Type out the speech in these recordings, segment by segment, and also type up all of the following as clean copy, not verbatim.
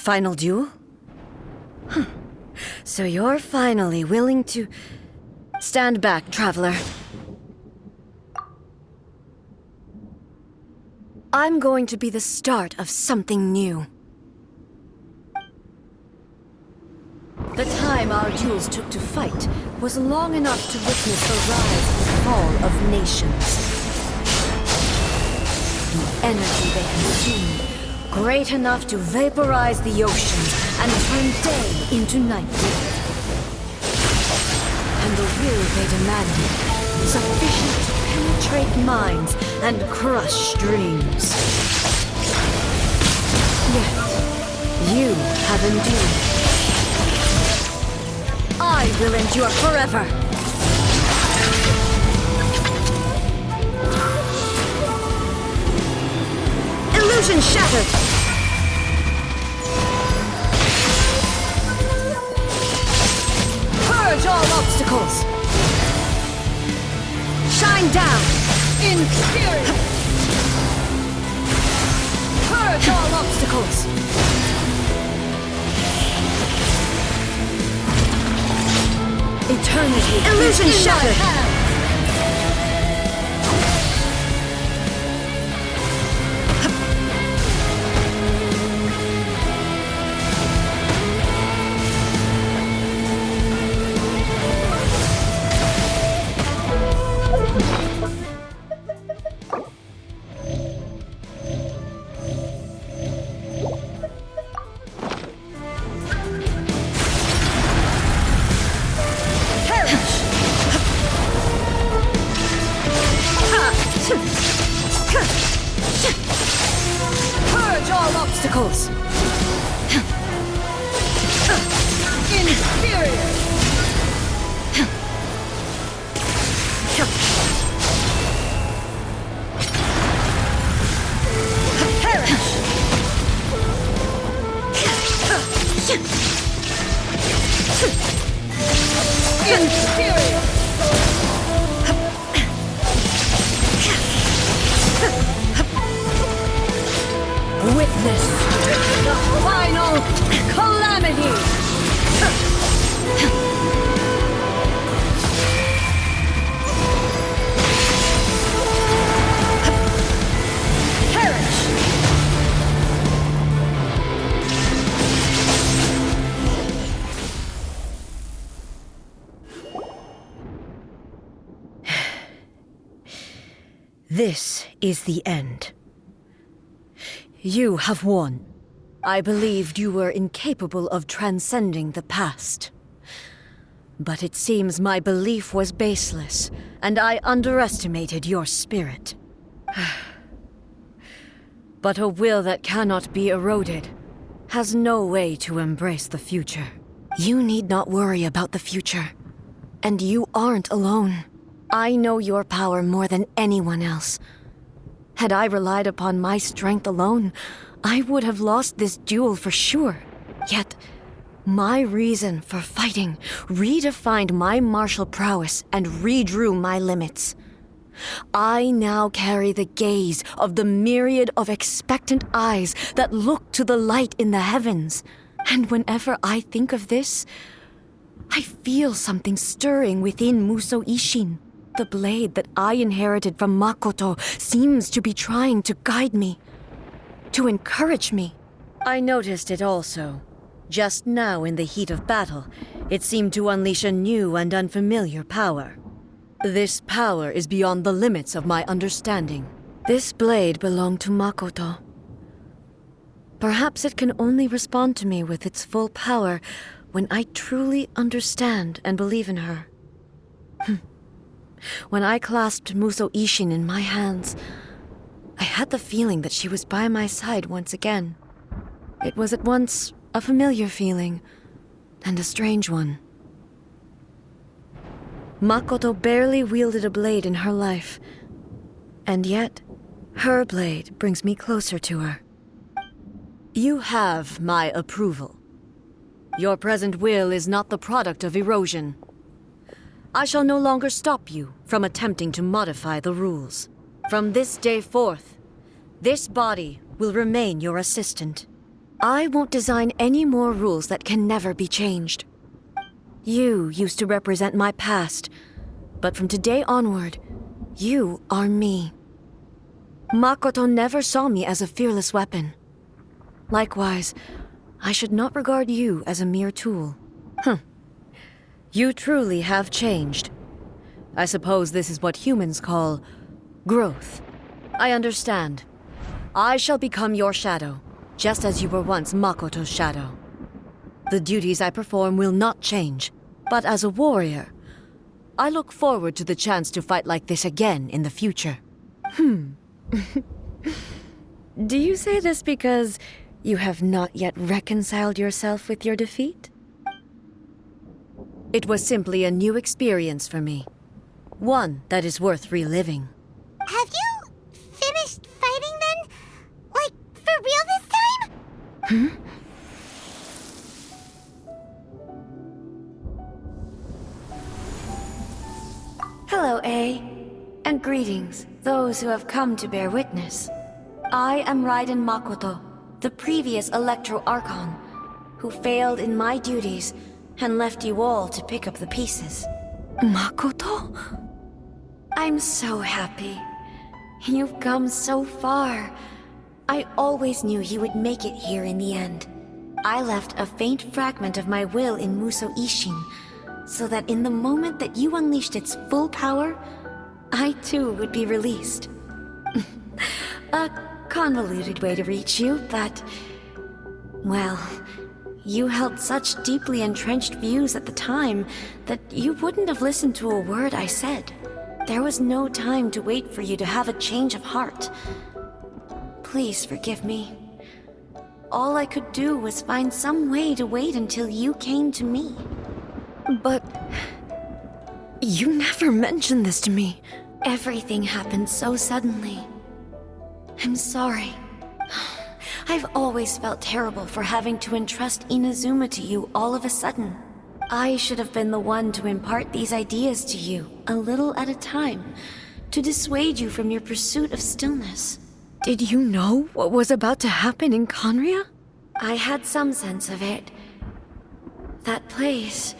final duel? So you're finally willing to... Stand back, traveler. I'm going to be the start of something new. The time our duels took to fight was long enough to witness the rise and fall of nations. The energy they consumed, great enough to vaporize the oceans and turn day into night. And the will they demanded, sufficient to penetrate minds and crush dreams. Yet, you have endured. I will endure forever! Illusion shattered! Purge all obstacles! Shine down! Inferior! Purge all obstacles! Eternity! Illusion shattered! Purge all obstacles! Inferior! Perish! Inferior! Witness the final calamity! Perish! This is the end. You have won. I believed you were incapable of transcending the past. But it seems my belief was baseless, and I underestimated your spirit. But a will that cannot be eroded has no way to embrace the future. You need not worry about the future. And you aren't alone. I know your power more than anyone else. Had I relied upon my strength alone, I would have lost this duel for sure. Yet, my reason for fighting redefined my martial prowess and redrew my limits. I now carry the gaze of the myriad of expectant eyes that look to the light in the heavens. And whenever I think of this, I feel something stirring within Musou Ishin. The blade that I inherited from Makoto seems to be trying to guide me, to encourage me. I noticed it also. Just now in the heat of battle, it seemed to unleash a new and unfamiliar power. This power is beyond the limits of my understanding. This blade belonged to Makoto. Perhaps it can only respond to me with its full power when I truly understand and believe in her. When I clasped Musou Ishin in my hands, I had the feeling that she was by my side once again. It was at once a familiar feeling and a strange one. Makoto barely wielded a blade in her life, and yet her blade brings me closer to her. You have my approval. Your present will is not the product of erosion. I shall no longer stop you from attempting to modify the rules. From this day forth, this body will remain your assistant. I won't design any more rules that can never be changed. You used to represent my past, but from today onward, you are me. Makoto never saw me as a fearless weapon. Likewise, I should not regard you as a mere tool. You truly have changed. I suppose this is what humans call growth. I understand. I shall become your shadow, just as you were once Makoto's shadow. The duties I perform will not change, but as a warrior, I look forward to the chance to fight like this again in the future. Do you say this because you have not yet reconciled yourself with your defeat? It was simply a new experience for me. One that is worth reliving. Have you finished fighting then? Like, for real this time? Hello, A. And greetings, those who have come to bear witness. I am Raiden Makoto, the previous Electro Archon, who failed in my duties and left you all to pick up the pieces. Makoto? I'm so happy. You've come so far. I always knew you would make it here in the end. I left a faint fragment of my will in Muso Ishin, so that in the moment that you unleashed its full power, I too would be released. A convoluted way to reach you, but... well, you held such deeply entrenched views at the time that you wouldn't have listened to a word I said. There was no time to wait for you to have a change of heart. Please forgive me. All I could do was find some way to wait until you came to me. But... you never mentioned this to me. Everything happened so suddenly. I'm sorry. I've always felt terrible for having to entrust Inazuma to you all of a sudden. I should have been the one to impart these ideas to you, a little at a time, to dissuade you from your pursuit of stillness. Did you know what was about to happen in Conria? I had some sense of it. That place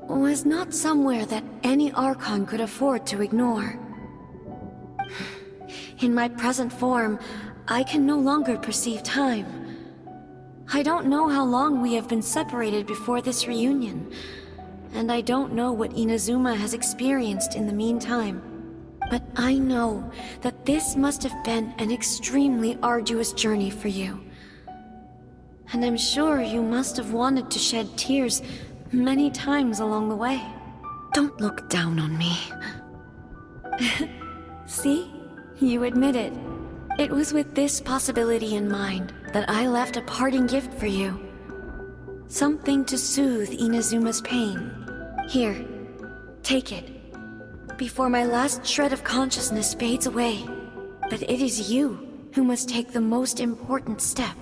was not somewhere that any Archon could afford to ignore. In my present form, I can no longer perceive time. I don't know how long we have been separated before this reunion, and I don't know what Inazuma has experienced in the meantime. But I know that this must have been an extremely arduous journey for you. And I'm sure you must have wanted to shed tears many times along the way. Don't look down on me. See? You admit it. It was with this possibility in mind that I left a parting gift for you. Something to soothe Inazuma's pain. Here, take it. Before my last shred of consciousness fades away. But it is you who must take the most important step.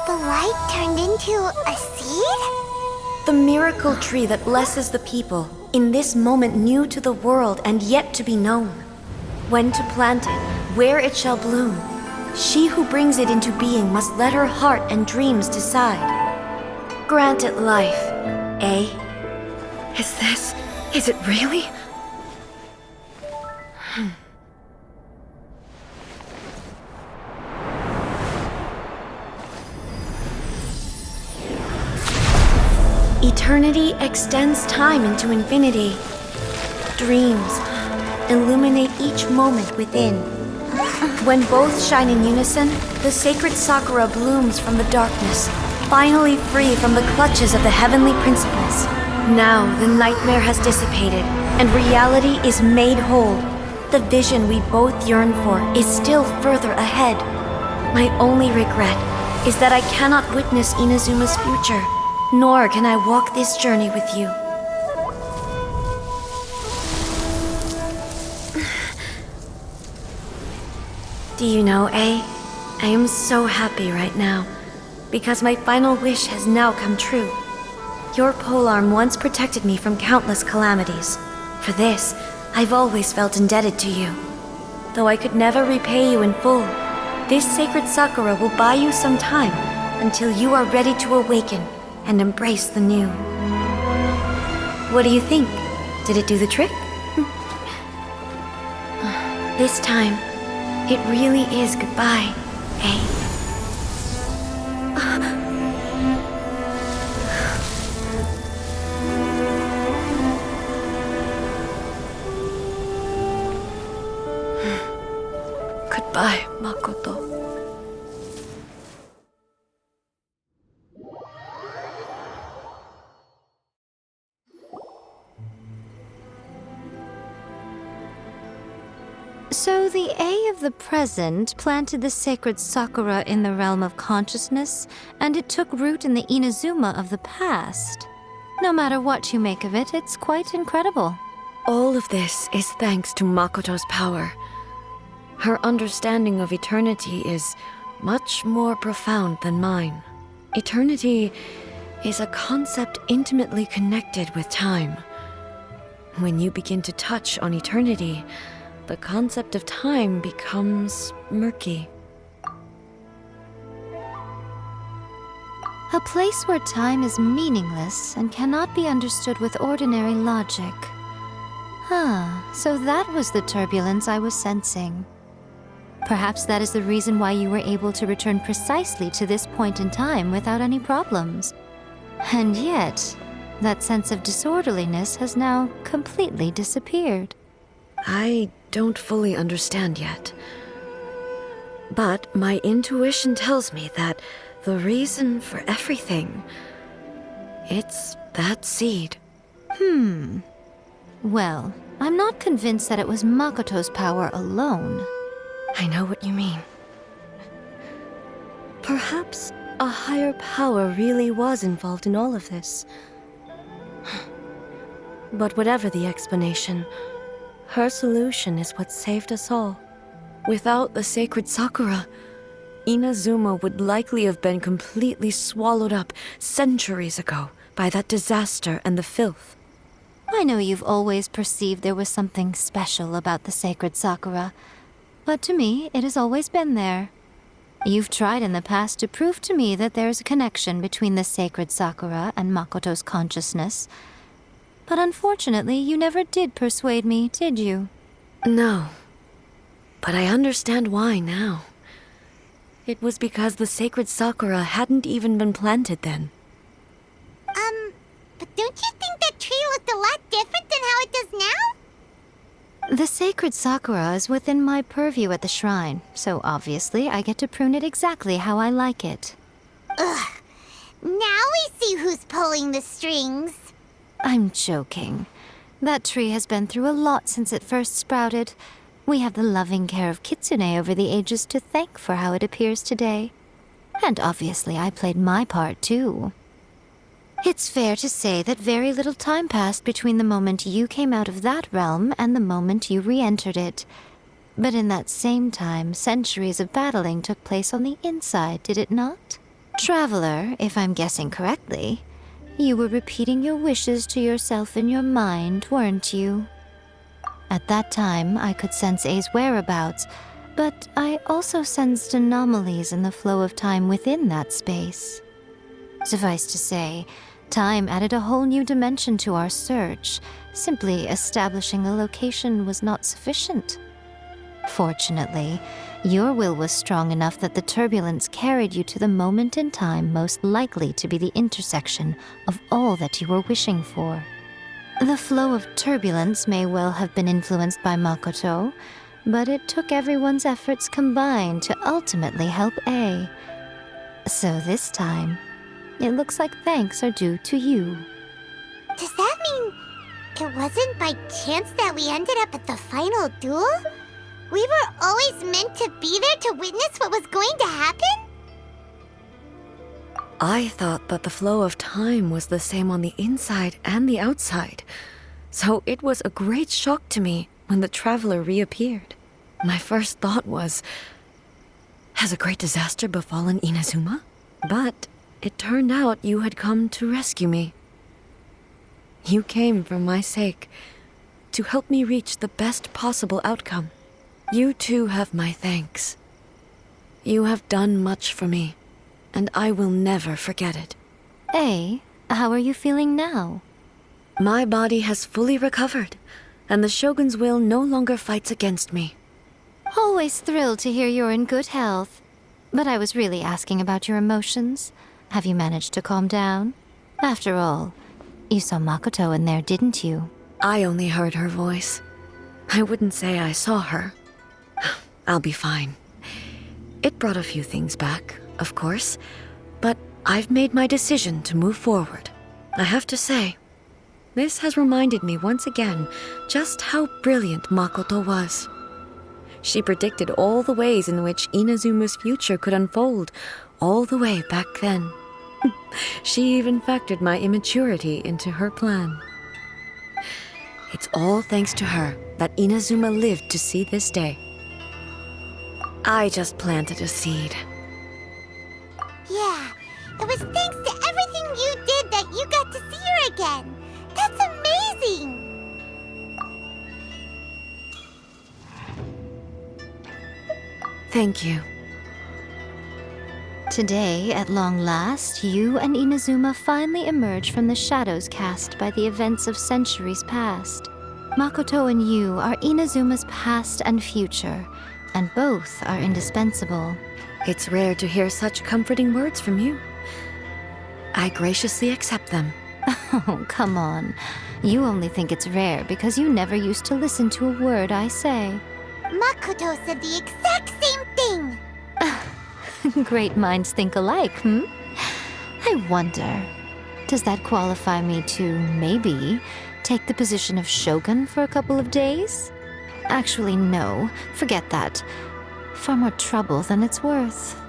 The light turned into a seed? The miracle tree that blesses the people, in this moment new to the world and yet to be known. When to plant it, where it shall bloom. She who brings it into being must let her heart and dreams decide. Grant it life, eh? Is it really? Eternity extends time into infinity. Dreams illuminate each moment within. When both shine in unison, the sacred Sakura blooms from the darkness, finally free from the clutches of the heavenly principles. Now the nightmare has dissipated, and reality is made whole. The vision we both yearn for is still further ahead. My only regret is that I cannot witness Inazuma's future, nor can I walk this journey with you. Do you know, A? I am so happy right now, because my final wish has now come true. Your polearm once protected me from countless calamities. For this, I've always felt indebted to you. Though I could never repay you in full, this sacred Sakura will buy you some time until you are ready to awaken and embrace the new. What do you think? Did it do the trick? This time, it really is goodbye, eh? Goodbye, Makoto. So the A of the present planted the sacred Sakura in the realm of consciousness, and it took root in the Inazuma of the past. No matter what you make of it, it's quite incredible. All of this is thanks to Makoto's power. Her understanding of eternity is much more profound than mine. Eternity is a concept intimately connected with time. When you begin to touch on eternity, the concept of time becomes murky. A place where time is meaningless and cannot be understood with ordinary logic. So that was the turbulence I was sensing. Perhaps that is the reason why you were able to return precisely to this point in time without any problems. And yet, that sense of disorderliness has now completely disappeared. I don't fully understand yet. But my intuition tells me that the reason for everything, it's that seed. Well, I'm not convinced that it was Makoto's power alone. I know what you mean. Perhaps a higher power really was involved in all of this. But whatever the explanation, her solution is what saved us all. Without the sacred Sakura, Inazuma would likely have been completely swallowed up centuries ago by that disaster and the filth. I know you've always perceived there was something special about the sacred Sakura, but to me, it has always been there. You've tried in the past to prove to me that there's a connection between the sacred Sakura and Makoto's consciousness, but unfortunately, you never did persuade me, did you? No, but I understand why now. It was because the sacred Sakura hadn't even been planted then. But don't you think that tree looked a lot different than how it does now? The sacred Sakura is within my purview at the shrine, so obviously I get to prune it exactly how I like it. Ugh. Now we see who's pulling the strings. I'm joking. That tree has been through a lot since it first sprouted. We have the loving care of Kitsune over the ages to thank for how it appears today. And obviously I played my part too. It's fair to say that very little time passed between the moment you came out of that realm and the moment you re-entered it. But in that same time, centuries of battling took place on the inside, did it not? Traveler, if I'm guessing correctly, you were repeating your wishes to yourself in your mind, weren't you? At that time, I could sense A's whereabouts, but I also sensed anomalies in the flow of time within that space. Suffice to say, time added a whole new dimension to our search. Simply establishing a location was not sufficient. Fortunately, your will was strong enough that the turbulence carried you to the moment in time most likely to be the intersection of all that you were wishing for. The flow of turbulence may well have been influenced by Makoto, but it took everyone's efforts combined to ultimately help A. So this time, it looks like thanks are due to you. Does that mean it wasn't by chance that we ended up at the final duel? We were always meant to be there to witness what was going to happen? I thought that the flow of time was the same on the inside and the outside, so it was a great shock to me when the traveler reappeared. My first thought was, has a great disaster befallen Inazuma? But it turned out you had come to rescue me. You came for my sake, to help me reach the best possible outcome. You too have my thanks. You have done much for me, and I will never forget it. Hey, how are you feeling now? My body has fully recovered, and the Shogun's will no longer fights against me. Always thrilled to hear you're in good health. But I was really asking about your emotions. Have you managed to calm down? After all, you saw Makoto in there, didn't you? I only heard her voice. I wouldn't say I saw her. I'll be fine. It brought a few things back, of course, but I've made my decision to move forward. I have to say, this has reminded me once again just how brilliant Makoto was. She predicted all the ways in which Inazuma's future could unfold, all the way back then. She even factored my immaturity into her plan. It's all thanks to her that Inazuma lived to see this day. I just planted a seed. Yeah, it was thanks to everything you did that you got to see her again. That's amazing! Thank you. Today, at long last, you and Inazuma finally emerge from the shadows cast by the events of centuries past. Makoto and you are Inazuma's past and future, and both are indispensable. It's rare to hear such comforting words from you. I graciously accept them. Oh, come on. You only think it's rare because you never used to listen to a word I say. Makoto said the exact same thing! Great minds think alike, hmm? I wonder, does that qualify me to, maybe, take the position of Shogun for a couple of days? Actually, no. Forget that. Far more trouble than it's worth.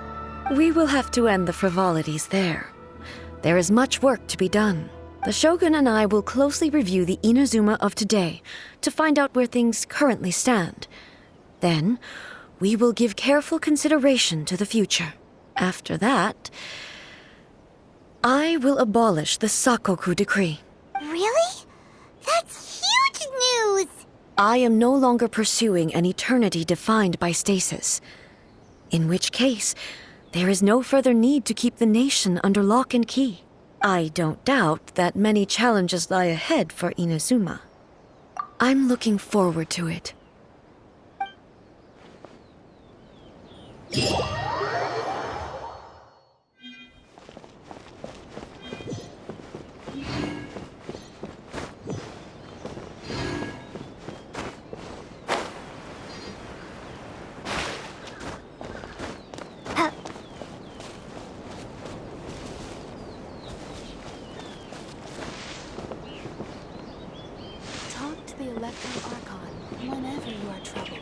We will have to end the frivolities there. There is much work to be done. The Shogun and I will closely review the Inazuma of today to find out where things currently stand. Then, we will give careful consideration to the future. After that, I will abolish the Sakoku decree. Really? That's huge news! I am no longer pursuing an eternity defined by stasis. In which case, there is no further need to keep the nation under lock and key. I don't doubt that many challenges lie ahead for Inazuma. I'm looking forward to it. Talk to the Electro Archon whenever you are troubled.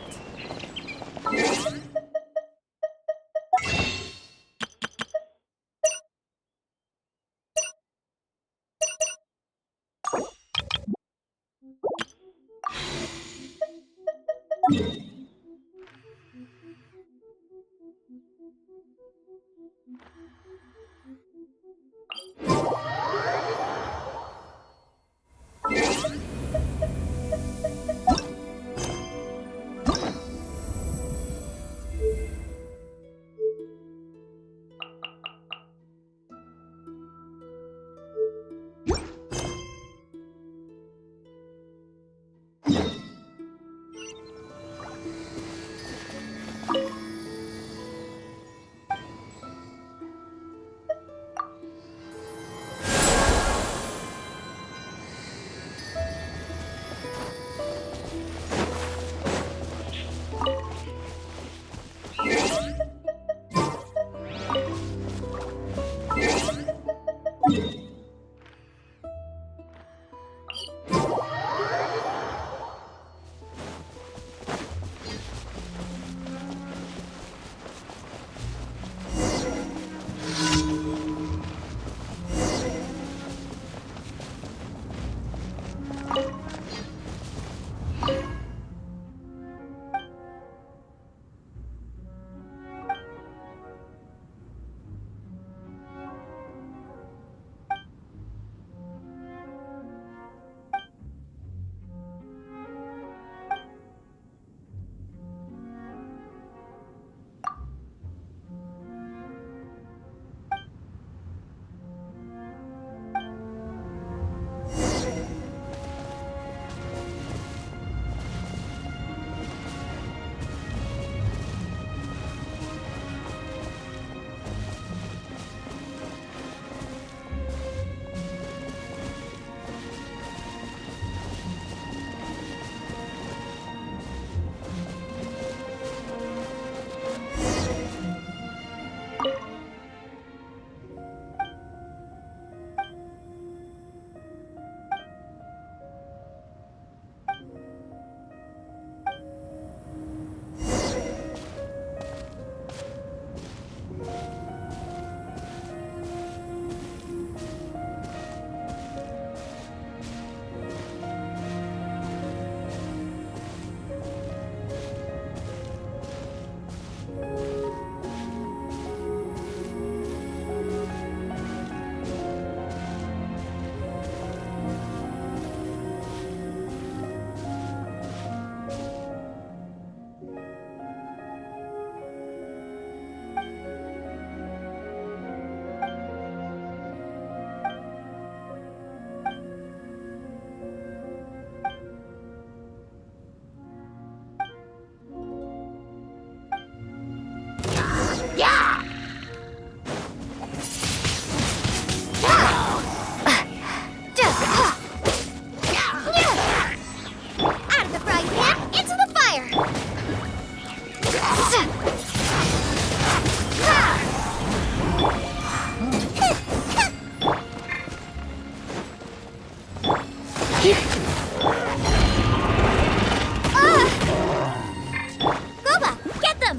Goba, get them!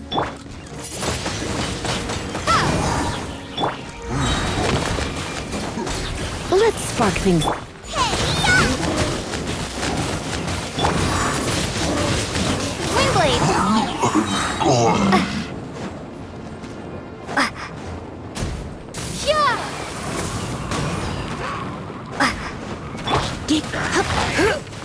Let's spark things. Windblade! Yeah! Get up.